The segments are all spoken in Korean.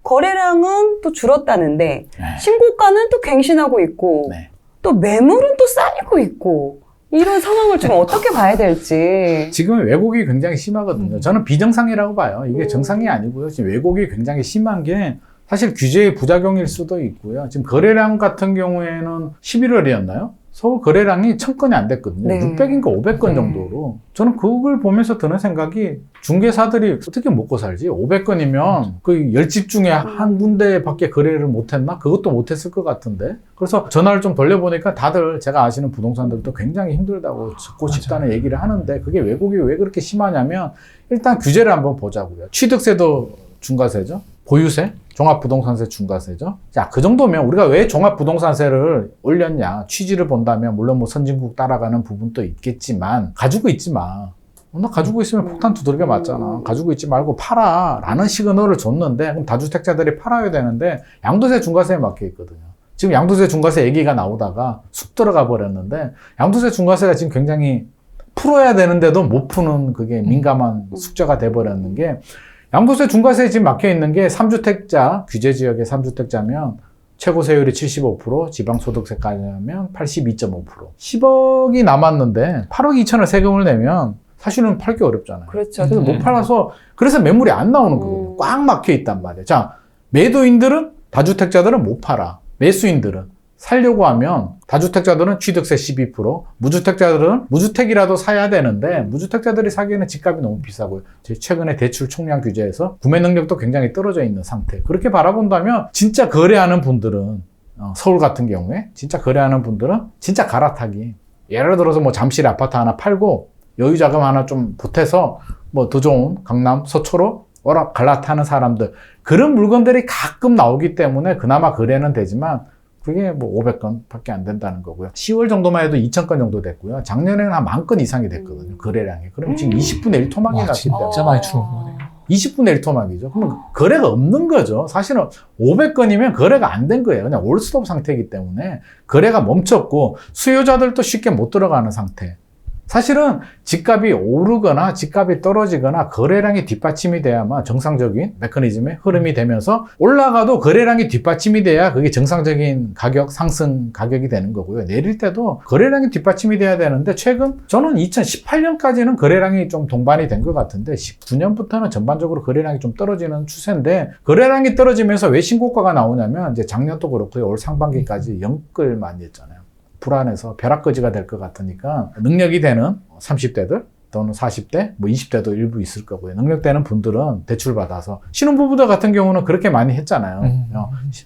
거래량은 또 줄었다는데 네. 신고가는 또 갱신하고 있고 네. 또 매물은 또 쌓이고 있고 이런 상황을 좀 어떻게 봐야 될지. 지금 왜곡이 굉장히 심하거든요. 저는 비정상이라고 봐요. 이게 정상이 아니고요. 지금 왜곡이 굉장히 심한 게 사실 규제의 부작용일 수도 있고요. 지금 거래량 같은 경우에는 11월이었나요? 서울 거래량이 1000건이 안 됐거든요. 네. 600인가 500건 네. 정도로. 저는 그걸 보면서 드는 생각이 중개사들이 어떻게 먹고 살지? 500건이면 그 10집 중에 한 군데밖에 거래를 못했나? 그것도 못했을 것 같은데. 그래서 전화를 좀 돌려보니까 다들 제가 아시는 부동산들도 굉장히 힘들다고 듣고 싶다는 얘기를 하는데 그게 왜곡이 왜 그렇게 심하냐면 일단 규제를 한번 보자고요. 취득세도 중과세죠. 보유세, 종합부동산세 중과세죠. 자, 그 정도면 우리가 왜 종합부동산세를 올렸냐 취지를 본다면 물론 뭐 선진국 따라가는 부분도 있겠지만 가지고 있지 마. 너 가지고 있으면 폭탄 두들겨 맞잖아. 가지고 있지 말고 팔아 라는 시그널을 줬는데 그럼 다주택자들이 팔아야 되는데 양도세 중과세에 막혀 있거든요. 지금 양도세 중과세 얘기가 나오다가 쑥 들어가 버렸는데 양도세 중과세가 지금 굉장히 풀어야 되는데도 못 푸는 그게 민감한 숙제가 돼버렸는 게 양도세 중과세에 지금 막혀 있는 게 3주택자, 규제지역의 3주택자면 최고 세율이 75%, 지방소득세까지 하면 82.5%. 10억이 남았는데 8억 2천을 세금을 내면 사실은 팔기 어렵잖아요. 그렇죠. 그래서 못 팔아서 그래서 매물이 안 나오는 거거든요. 꽉 막혀 있단 말이에요. 자, 매도인들은 다주택자들은 못 팔아. 매수인들은 살려고 하면 다주택자들은 취득세 12%, 무주택자들은 무주택이라도 사야 되는데 무주택자들이 사기에는 집값이 너무 비싸고요. 최근에 대출 총량 규제에서 구매 능력도 굉장히 떨어져 있는 상태. 그렇게 바라본다면 진짜 거래하는 분들은 서울 같은 경우에 진짜 거래하는 분들은 진짜 갈아타기. 예를 들어서 뭐 잠실 아파트 하나 팔고 여유 자금 하나 좀 보태서 뭐 더 좋은 강남 서초로 갈아타는 사람들 그런 물건들이 가끔 나오기 때문에 그나마 거래는 되지만 그게 뭐 500건 밖에 안 된다는 거고요. 10월 정도만 해도 2000건 정도 됐고요. 작년에는 한 10,000건 이상이 됐거든요. 거래량이. 그럼 지금 20분의 1 토막이 났기 때문에. 진짜 많이 줄은 거네요. 20분의 1 토막이죠. 그러면 거래가 없는 거죠. 사실은 500건이면 거래가 안 된 거예요. 그냥 올스톱 상태이기 때문에 거래가 멈췄고 수요자들도 쉽게 못 들어가는 상태. 사실은 집값이 오르거나 집값이 떨어지거나 거래량이 뒷받침이 돼야만 정상적인 메커니즘의 흐름이 되면서 올라가도 거래량이 뒷받침이 돼야 그게 정상적인 가격 상승 가격이 되는 거고요. 내릴 때도 거래량이 뒷받침이 돼야 되는데 최근 저는 2018년까지는 거래량이 좀 동반이 된 것 같은데 19년부터는 전반적으로 거래량이 좀 떨어지는 추세인데 거래량이 떨어지면서 왜 신고가가 나오냐면 이제 작년도 그렇고요. 올 상반기까지 영끌만 했잖아요. 불안해서 벼락거지가 될 것 같으니까 능력이 되는 30대들 또는 40대, 뭐 20대도 일부 있을 거고요. 능력 되는 분들은 대출받아서 신혼부부들 같은 경우는 그렇게 많이 했잖아요.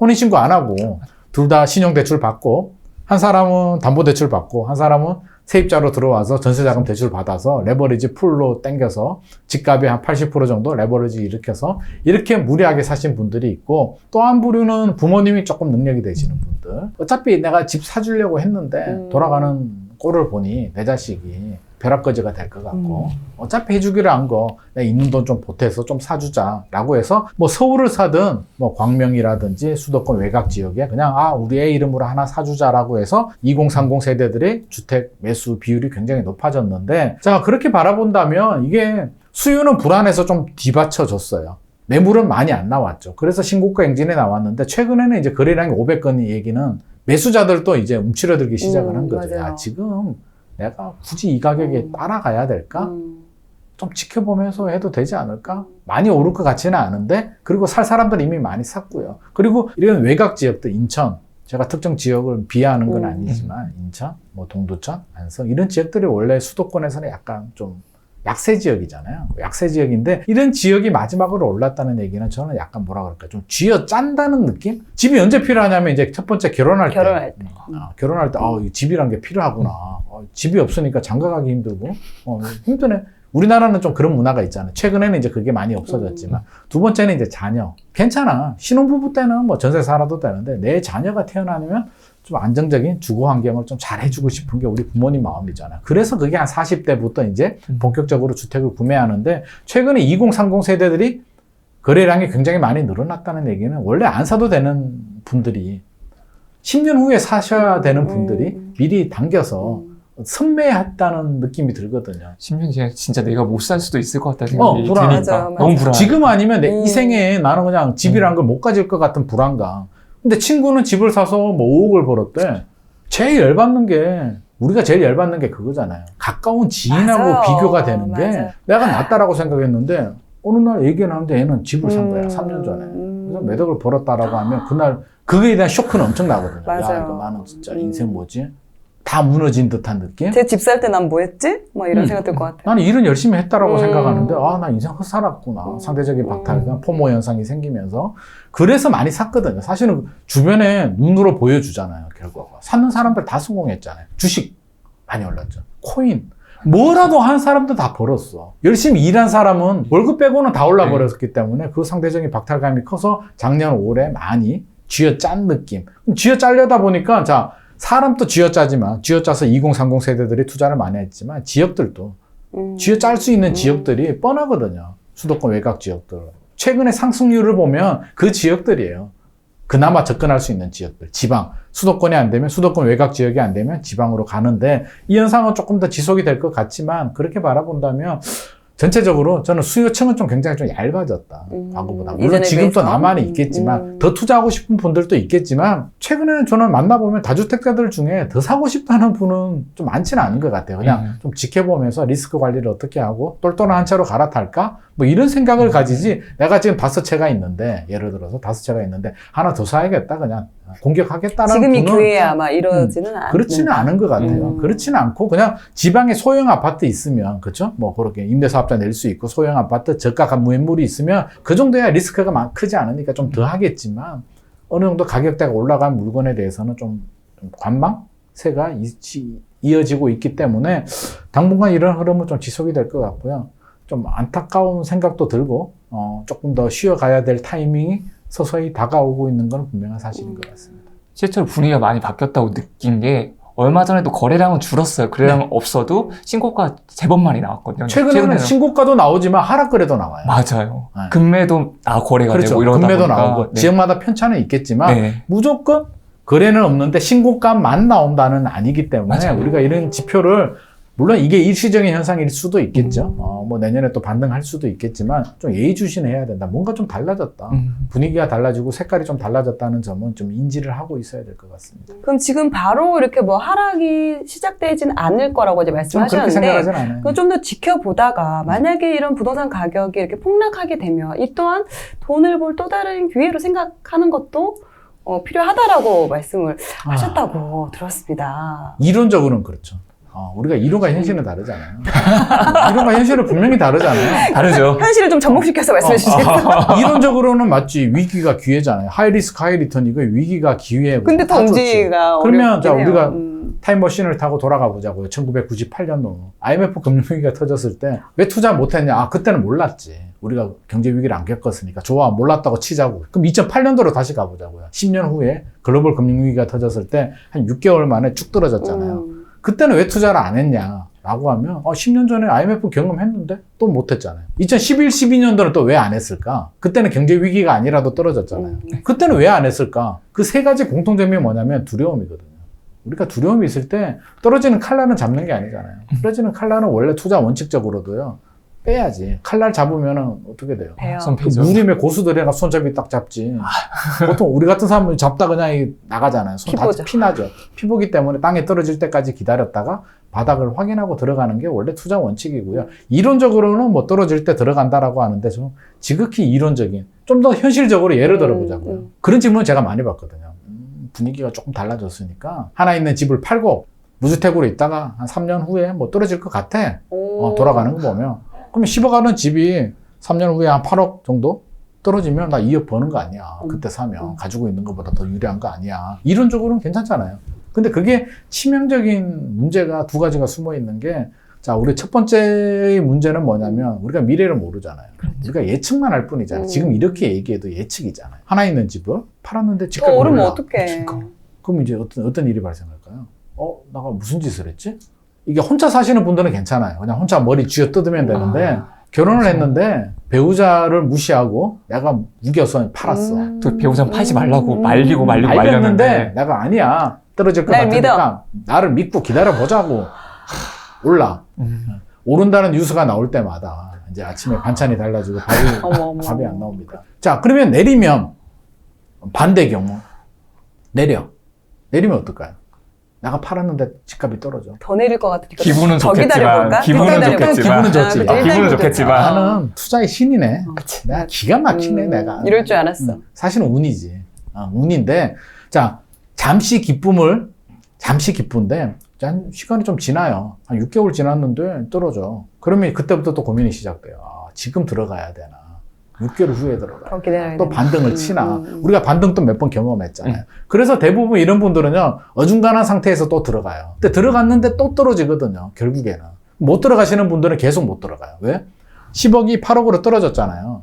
혼인신고 안 하고 둘 다 신용대출 받고 한 사람은 담보대출 받고 한 사람은 세입자로 들어와서 전세자금 대출 받아서 레버리지 풀로 땡겨서 집값의 한 80% 정도 레버리지 일으켜서 이렇게 무리하게 사신 분들이 있고 또 한 부류는 부모님이 조금 능력이 되시는 분들 어차피 내가 집 사주려고 했는데 돌아가는 꼴을 보니 내 자식이 벼락거지가 될 것 같고 어차피 해주기로 한 거 내가 있는 돈 좀 보태서 좀 사주자라고 해서 뭐 서울을 사든 뭐 광명이라든지 수도권 외곽 지역에 그냥 우리 애 이름으로 하나 사주자라고 해서 2030 세대들의 주택 매수 비율이 굉장히 높아졌는데 자 그렇게 바라본다면 이게 수요는 불안해서 좀 뒤받쳐졌어요. 매물은 많이 안 나왔죠. 그래서 신고가 engine 나왔는데 최근에는 이제 거래량이 500건이 얘기는 매수자들도 이제 움츠러들기 시작을 한 거죠. 맞아요. 야, 지금 내가 굳이 이 가격에 따라가야 될까? 좀 지켜보면서 해도 되지 않을까? 많이 오를 것 같지는 않은데 그리고 살 사람들 이미 많이 샀고요. 그리고 이런 외곽 지역들 인천 제가 특정 지역을 비하하는 건 아니지만 인천, 뭐 동두천, 안성 이런 지역들이 원래 수도권에서는 약간 좀 약세 지역이잖아요. 약세 지역인데 이런 지역이 마지막으로 올랐다는 얘기는 저는 약간 뭐라 그럴까 좀 쥐어 짠다는 느낌? 집이 언제 필요하냐면 이제 첫 번째 결혼할 때. 결혼할 때 이 집이란 게 필요하구나. 집이 없으니까 장가가기 힘들고 힘드네. 우리나라는 좀 그런 문화가 있잖아요. 최근에는 이제 그게 많이 없어졌지만 두 번째는 이제 자녀. 괜찮아. 신혼부부 때는 뭐 전세 살아도 되는데 내 자녀가 태어나면 좀 안정적인 주거 환경을 좀 잘 해주고 싶은 게 우리 부모님 마음이잖아요. 그래서 그게 한 40대부터 이제 본격적으로 주택을 구매하는데 최근에 2030 세대들이 거래량이 굉장히 많이 늘어났다는 얘기는 원래 안 사도 되는 분들이 10년 후에 사셔야 되는 분들이 미리 당겨서 선매했다는 느낌이 들거든요. 10년 뒤에 진짜 내가 못 살 수도 있을 것 같다는 생각이 불안. 드니까 맞아, 맞아. 너무 불안. 지금 아니면 내 이 생에 나는 그냥 집이란 걸 못 가질 것 같은 불안감. 근데 친구는 집을 사서 뭐 5억을 벌었대. 제일 열받는 게 우리가 제일 열받는 게 그거잖아요. 가까운 지인하고 맞아요. 비교가 되는 게 맞아요. 내가 낫다라고 생각했는데 어느 날 얘기가 나는데 얘는 집을 산 거야. 3년 전에. 그래서 몇 억을 벌었다라고 하면 그날 그거에 대한 쇼크는 엄청 나거든요. 야, 맞아요. 이거 나는 진짜 인생 뭐지? 다 무너진 듯한 느낌? 제 집 살 때 난 뭐 했지? 막 이런 생각 들 것 같아요. 나는 일은 열심히 했다라고 음. 생각하는데 나 인생 헛살았구나. 상대적인 박탈감, 포모 현상이 생기면서 그래서 많이 샀거든요. 사실은 주변에 눈으로 보여주잖아요. 결과가. 사는 사람들 다 성공했잖아요. 주식 많이 올랐죠. 코인 뭐라도 한 사람도 다 벌었어. 열심히 일한 사람은 월급 빼고는 다 올라버렸기 때문에 그 상대적인 박탈감이 커서 작년 올해 많이 쥐어짠 느낌. 쥐어짜려다 보니까 자 사람도 쥐어짜지만 쥐어짜서 2030 세대들이 투자를 많이 했지만 지역들도 쥐어짤 수 있는 지역들이 뻔하거든요. 수도권 외곽 지역들. 최근에 상승률을 보면 그 지역들이에요. 그나마 접근할 수 있는 지역들. 지방. 수도권이 안 되면 수도권 외곽 지역이 안 되면 지방으로 가는데 이 현상은 조금 더 지속이 될 것 같지만 그렇게 바라본다면 전체적으로 저는 수요층은 좀 굉장히 좀 얇아졌다. 과거보다. 물론 이전에 지금도 비해서? 나만이 있겠지만 더 투자하고 싶은 분들도 있겠지만 최근에는 저는 만나보면 다주택자들 중에 더 사고 싶다는 분은 좀 많지는 않은 것 같아요. 그냥 좀 지켜보면서 리스크 관리를 어떻게 하고 똘똘한 한 채로 갈아탈까? 뭐 이런 생각을 가지지 내가 지금 5채가 있는데 예를 들어서 5채가 있는데 하나 더 사야겠다 그냥 공격하겠다는 지금이 분은 기회야 아마 이러지는 않는. 그렇지는 않은 것 같아요. 그렇지는 않고 그냥 지방에 소형 아파트 있으면 그렇죠? 뭐 그렇게 임대사업자 낼 수 있고 소형 아파트 저가 무인물이 있으면 그 정도야 리스크가 크지 않으니까 좀 더 하겠지만 어느 정도 가격대가 올라간 물건에 대해서는 좀 관망세가 이어지고 있기 때문에 당분간 이런 흐름은 좀 지속이 될 것 같고요. 좀 안타까운 생각도 들고 조금 더 쉬어가야 될 타이밍이 서서히 다가오고 있는 건 분명한 사실인 것 같습니다. 실제로 분위기가 많이 바뀌었다고 느낀 게 얼마 전에도 거래량은 줄었어요. 거래량은 없어도 신고가 제법 많이 나왔거든요. 최근에는 신고가도 나오지만 하락거래도 나와요. 맞아요. 네. 금매도 거래가 그렇죠. 되고 이러다 금매도 보니까 나오고 네. 지역마다 편차는 있겠지만 네. 무조건 거래는 없는데 신고가만 나온다는 아니기 때문에 맞아요. 우리가 이런 지표를 물론 이게 일시적인 현상일 수도 있겠죠. 뭐 내년에 또 반등할 수도 있겠지만 좀 예의주시해야 된다. 뭔가 좀 달라졌다. 분위기가 달라지고 색깔이 좀 달라졌다는 점은 좀 인지를 하고 있어야 될 것 같습니다. 그럼 지금 바로 이렇게 뭐 하락이 시작되진 않을 거라고 이제 좀 그렇게 말씀하셨는데 생각하진 않아요. 그거 좀 더 지켜보다가 만약에 이런 부동산 가격이 이렇게 폭락하게 되면 이 또한 돈을 벌 또 다른 기회로 생각하는 것도 필요하다라고 말씀을 하셨다고 들었습니다. 이론적으로는 그렇죠. 우리가 이론과 현실은 다르잖아요. 이론과 현실은 분명히 다르잖아요. 다르죠. 현실을 좀 접목시켜서 말씀해 주시겠어요? 이론적으로는 맞지. 위기가 기회잖아요. 하이 리스크 하이 리턴 이거 위기가 기회고. 근데 다 좋지. 동지가 그러면 자 어렵긴 우리가 해요. 타임머신을 타고 돌아가 보자고요. 1998년도 IMF 금융위기가 터졌을 때 왜 투자 못했냐? 그때는 몰랐지. 우리가 경제 위기를 안 겪었으니까 좋아 몰랐다고 치자고. 그럼 2008년도로 다시 가보자고요. 10년 후에 글로벌 금융위기가 터졌을 때 한 6개월 만에 쭉 떨어졌잖아요. 그때는 왜 투자를 안 했냐라고 하면 10년 전에 IMF 경험했는데 또 못했잖아요. 2011, 12년도는 또 왜 안 했을까? 그때는 경제 위기가 아니라도 떨어졌잖아요. 그때는 왜 안 했을까? 그 세 가지 공통점이 뭐냐면 두려움이거든요. 우리가 두려움이 있을 때 떨어지는 칼날은 잡는 게 아니잖아요. 떨어지는 칼날은 원래 투자 원칙적으로도요. 빼야지. 칼날 잡으면 어떻게 돼요? 배요. 손패죠. 무림의 고수들이나 손잡이 딱 잡지. 보통 우리 같은 사람은 잡다 그냥 나가잖아요. 손 다 피보죠. 피나죠. 피보기 때문에 땅에 떨어질 때까지 기다렸다가 바닥을 확인하고 들어가는 게 원래 투자 원칙이고요. 이론적으로는 뭐 떨어질 때 들어간다라고 하는데 좀 지극히 이론적인, 좀 더 현실적으로 예를 들어보자고요. 그런 질문을 제가 많이 받거든요. 분위기가 조금 달라졌으니까 하나 있는 집을 팔고 무주택으로 있다가 한 3년 후에 뭐 떨어질 것 같아. 돌아가는 거 보면. 그러면 10억 하는 집이 3년 후에 한 8억 정도 떨어지면 나 2억 버는 거 아니야. 그때 사면. 가지고 있는 것보다 더 유리한 거 아니야. 이론적으로는 괜찮잖아요. 근데 그게 치명적인 문제가 두 가지가 숨어 있는 게, 자, 우리 첫 번째의 문제는 뭐냐면 우리가 미래를 모르잖아요. 우리가 예측만 할 뿐이잖아요. 지금 이렇게 얘기해도 예측이잖아요. 하나 있는 집을 팔았는데 집값이 오르면 올라. 어떡해. 그럼 이제 어떤 일이 발생할까요? 내가 무슨 짓을 했지? 이게 혼자 사시는 분들은 괜찮아요. 그냥 혼자 머리 쥐어 뜯으면 되는데 결혼을 했는데 배우자를 무시하고 내가 우겨서 팔았어. 또 배우자 팔지 말라고 말리고 말렸는데 말렸는데 내가 아니야. 떨어질 것 날 같으니까 나를 믿고 기다려보자고. 올라. 음. 오른다는 뉴스가 나올 때마다 이제 아침에 반찬이 달라지고 어머. 밥이 안 나옵니다. 자, 그러면 내리면 반대 경우 내리면 어떨까요? 내가 팔았는데 집값이 떨어져. 더 내릴 것 같으니까. 기분은 더 좋겠지만, 기다려볼까? 기분은 일단 기다려볼까? 좋겠지만. 기분은 좋지. 그치, 일단 기분은 기다려볼까? 좋겠지만. 나는 투자의 신이네. 내가 기가 막히네, 내가. 이럴 줄 알았어. 사실은 운이지. 운인데, 자, 잠시 기쁜데, 시간이 좀 지나요. 한 6개월 지났는데 떨어져. 그러면 그때부터 또 고민이 시작돼요. 지금 들어가야 되나? 6개월 후에 들어가야 더 기다려야 또 되나? 반등을 치나. 우리가 반등 또 몇 번 경험했잖아요. 그래서 대부분 이런 분들은요, 어중간한 상태에서 또 들어가요. 근데 들어갔는데 또 떨어지거든요, 결국에는. 못 들어가시는 분들은 계속 못 들어가요. 왜? 10억이 8억으로 떨어졌잖아요.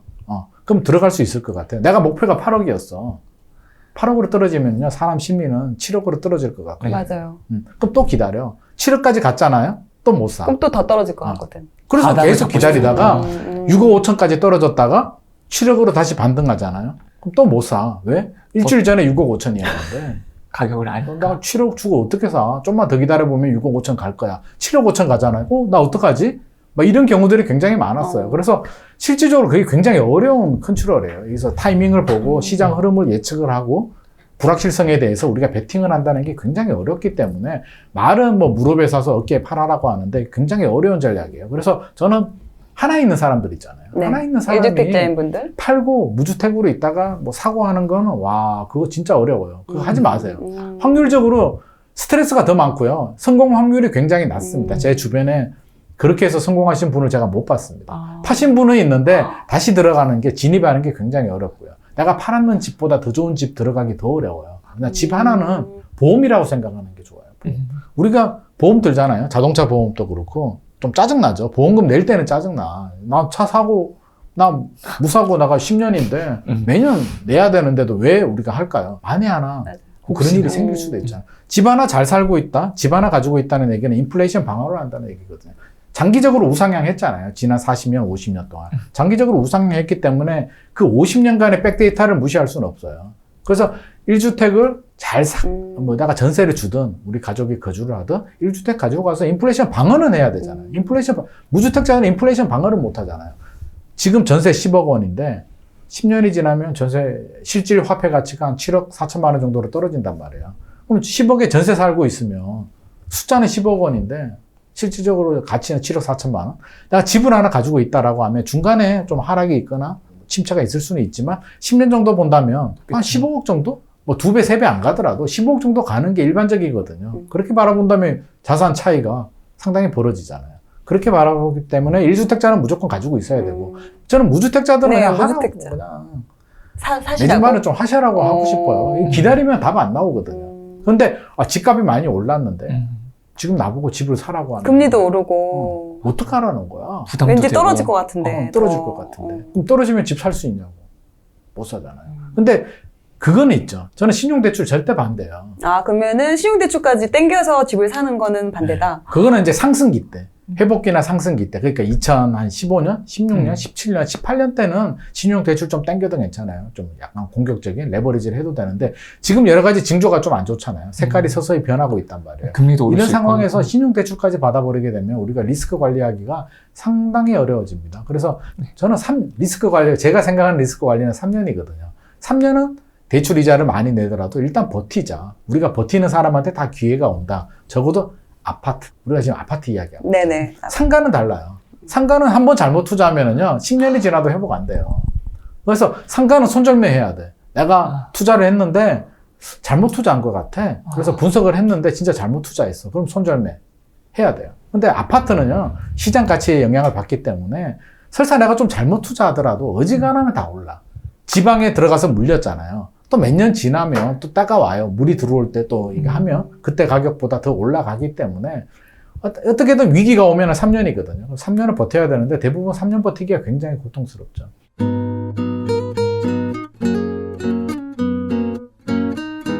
그럼 들어갈 수 있을 것 같아요. 내가 목표가 8억이었어. 8억으로 떨어지면요, 사람 심리는 7억으로 떨어질 것 같고. 맞아요. 그럼 또 기다려. 7억까지 갔잖아요? 또 못 사. 그럼 또 더 떨어질 것 같거든. 그래서 바닥을 계속 잡고 기다리다가 6억 5천까지 떨어졌다가 7억으로 다시 반등하잖아요? 그럼 또 못 사. 왜? 일주일 전에 6억 5천이었는데. 가격을 아니까. 나 7억 주고 어떻게 사? 좀만 더 기다려보면 6억 5천 갈 거야. 7억 5천 가잖아요. 나 어떡하지? 막 이런 경우들이 굉장히 많았어요. 그래서 실질적으로 그게 굉장히 어려운 컨트롤이에요. 여기서 타이밍을 보고 시장 흐름을 예측을 하고 불확실성에 대해서 우리가 베팅을 한다는 게 굉장히 어렵기 때문에 말은 뭐 무릎에 사서 어깨에 팔아라고 하는데 굉장히 어려운 전략이에요. 그래서 저는 하나 있는 사람들 있잖아요. 네. 하나 있는 사람이 1주택자인 분들. 팔고 무주택으로 있다가 뭐 사고 하는 거는 와, 그거 진짜 어려워요. 그거 하지 마세요. 확률적으로 스트레스가 더 많고요. 성공 확률이 굉장히 낮습니다. 제 주변에 그렇게 해서 성공하신 분을 제가 못 봤습니다. 파신 분은 있는데 다시 들어가는 게 진입하는 게 굉장히 어렵고요. 내가 팔았는 집보다 더 좋은 집 들어가기 더 어려워요. 그냥 집 하나는 보험이라고 생각하는 게 좋아요. 우리가 보험 들잖아요. 자동차 보험도 그렇고 좀 짜증나죠. 보험금 낼 때는 짜증나. 나 차 사고 나 무사고 나가 10년인데 매년 내야 되는데도 왜 우리가 할까요? 만에 하나 그런 일이 생길 수도 있잖아요. 집 하나 잘 살고 있다, 집 하나 가지고 있다는 얘기는 인플레이션 방어를 한다는 얘기거든요. 장기적으로 우상향 했잖아요. 지난 40년, 50년 동안. 장기적으로 우상향 했기 때문에 그 50년간의 백데이터를 무시할 수는 없어요. 그래서 1주택을 잘 내가 전세를 주든, 우리 가족이 거주를 하든, 1주택 가지고 가서 인플레이션 방어는 해야 되잖아요. 무주택자는 인플레이션 방어를 못 하잖아요. 지금 전세 10억 원인데, 10년이 지나면 전세 실질 화폐 가치가 한 7억 4천만 원 정도로 떨어진단 말이에요. 그럼 10억에 전세 살고 있으면 숫자는 10억 원인데 실질적으로 가치는 7억 4천만 원. 내가 집을 하나 가지고 있다라고 하면 중간에 좀 하락이 있거나 침체가 있을 수는 있지만 10년 정도 본다면 한 15억 정도? 뭐 2배, 3배 안 가더라도 15억 정도 가는 게 일반적이거든요. 그렇게 바라본다면 자산 차이가 상당히 벌어지잖아요. 그렇게 바라보기 때문에 1주택자는 무조건 가지고 있어야 되고 저는 무주택자들은 네, 그냥 하라고 무주택자. 그냥 사시라고. 내 집안은 좀 하시라고 하고 싶어요. 기다리면 답 안 나오거든요. 그런데 집값이 많이 올랐는데 지금 나보고 집을 사라고 하는 금리도 오르고. 어떡하라는 거야? 부담도 왠지 되고. 떨어질 것 같은데. 떨어질 더. 것 같은데. 그럼 떨어지면 집 살 수 있냐고. 못 사잖아요. 근데 그건 있죠. 저는 신용대출 절대 반대예요. 그러면은 신용대출까지 땡겨서 집을 사는 거는 반대다. 그거는 이제 상승기 때. 회복기나 상승기 때. 그러니까 2015년, 16년, 17년, 18년 때는 신용대출 좀 땡겨도 괜찮아요. 좀 약간 공격적인 레버리지를 해도 되는데 지금 여러 가지 징조가 좀 안 좋잖아요. 색깔이 서서히 변하고 있단 말이에요. 금리도 오를 이런 수 상황에서 있고. 신용대출까지 받아버리게 되면 우리가 리스크 관리하기가 상당히 어려워집니다. 그래서 저는 리스크 관리, 제가 생각하는 리스크 관리는 3년이거든요. 3년은 대출 이자를 많이 내더라도 일단 버티자. 우리가 버티는 사람한테 다 기회가 온다. 적어도 아파트. 우리가 지금 아파트 이야기하고. 네네. 상가는 달라요. 상가는 한번 잘못 투자하면은요, 10년이 지나도 회복 안 돼요. 그래서 상가는 손절매해야 돼. 내가 투자를 했는데 잘못 투자한 것 같아. 그래서 분석을 했는데 진짜 잘못 투자했어. 그럼 손절매 해야 돼요. 근데 아파트는요, 시장 가치에 영향을 받기 때문에 설사 내가 좀 잘못 투자하더라도 어지간하면 다 올라. 지방에 들어가서 물렸잖아요. 또 몇 년 지나면 또 때가 와요. 물이 들어올 때 또 이게 하면 그때 가격보다 더 올라가기 때문에 어떻게든 위기가 오면 3년이거든요. 3년을 버텨야 되는데 대부분 3년 버티기가 굉장히 고통스럽죠.